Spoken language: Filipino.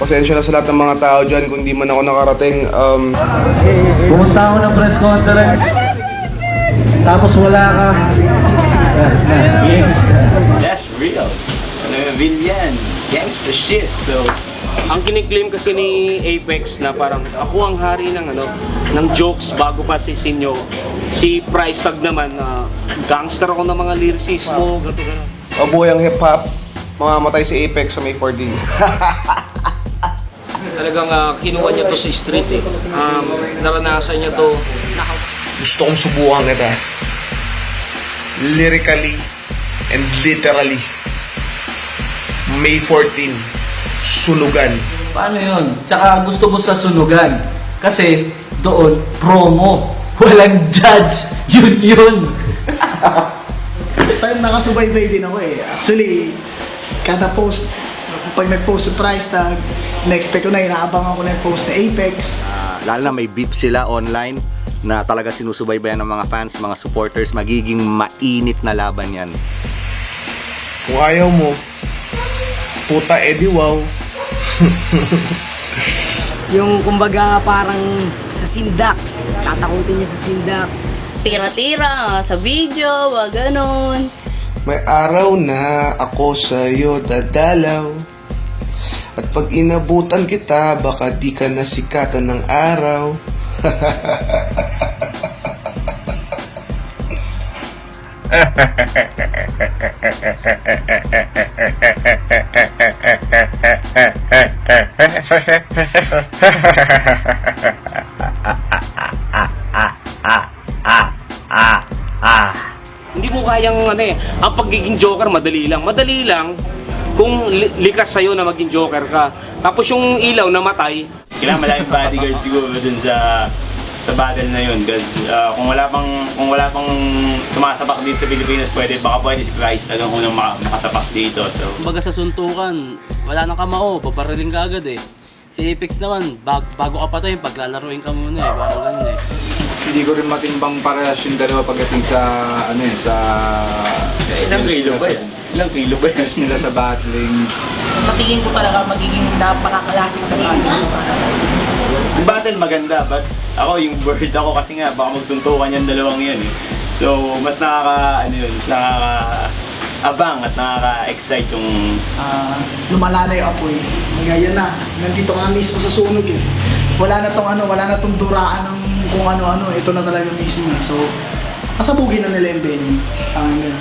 Pasensya na sa lahat ng mga tao dyan kung di man ako nakarating. Pumunta ako ng press conference, tapos wala ka. That's real. Villan, gangsta shit. So, Ang kiniklaim kasi ni Apex na parang ako ang hari ng ng jokes bago pa si Sinyo. Si Price Tag naman na gangster ako ng mga lyricismo, gano'n. Mabuhay ang hip-hop, mamamatay si Apex sa May 14. Talagang kinuha niya to sa street eh. Naranasan niya to. Gusto kong subukan kita. Lyrically and literally. May 14, sunugan. Paano yun? Tsaka gusto mo sa sunugan. Kasi doon, promo. Walang judge. Yun. Nakasubaybay din ako eh. Actually, kada post, pag nag-post yung price tag, na-expect ko na, inaabang ako na yung post na Apex. lalo na may beef sila online na talaga sinusubaybayan ng mga fans, mga supporters, magiging mainit na laban yan. Kung ayaw mo, puta edi wow. Yung kumbaga parang sa sindak, tatakutin niya sa sindak. Tira-tira sa video, wag ganon. May araw na ako sa'yo dadalaw. At pag inabutan kita, baka di ka nasikatan ng araw. Hindi mo kayang ang pagiging joker madali lang kung likas sa'yo na maging joker ka. Tapos yung ilaw namatay. Kailangan maraming bodyguard siguro dun sa battle na yun. Because kung wala pang sumasapak dito sa Pilipinas, baka pwede si Price talagang unang makasapak dito. So, Kumbaga sa suntukan, wala nang kamao, papariling ka agad eh. Si Apex naman, bago ka patay, paglalaruin ka muna eh, parang ganun eh. Hindi ko rin matimbang parehas yung dalawa pagdating sa sa ilang kilo ba yan? Ilang kilo ba yan? nila sa battling. Sa tingin ko talaga magiging napakaklasik na Yung battle maganda, but ako yung bird ako kasi nga baka magsuntukan yung dalawang yan eh. So mas nakaka-abang at nakaka-excite yung lumala na yung apoy. Ngayon na, nandito ka mismo sa sunog eh. Wala na tong duraan ng kung ano-ano, ito na talaga mismo. So, pasabugin na nila yung venue. Ganun.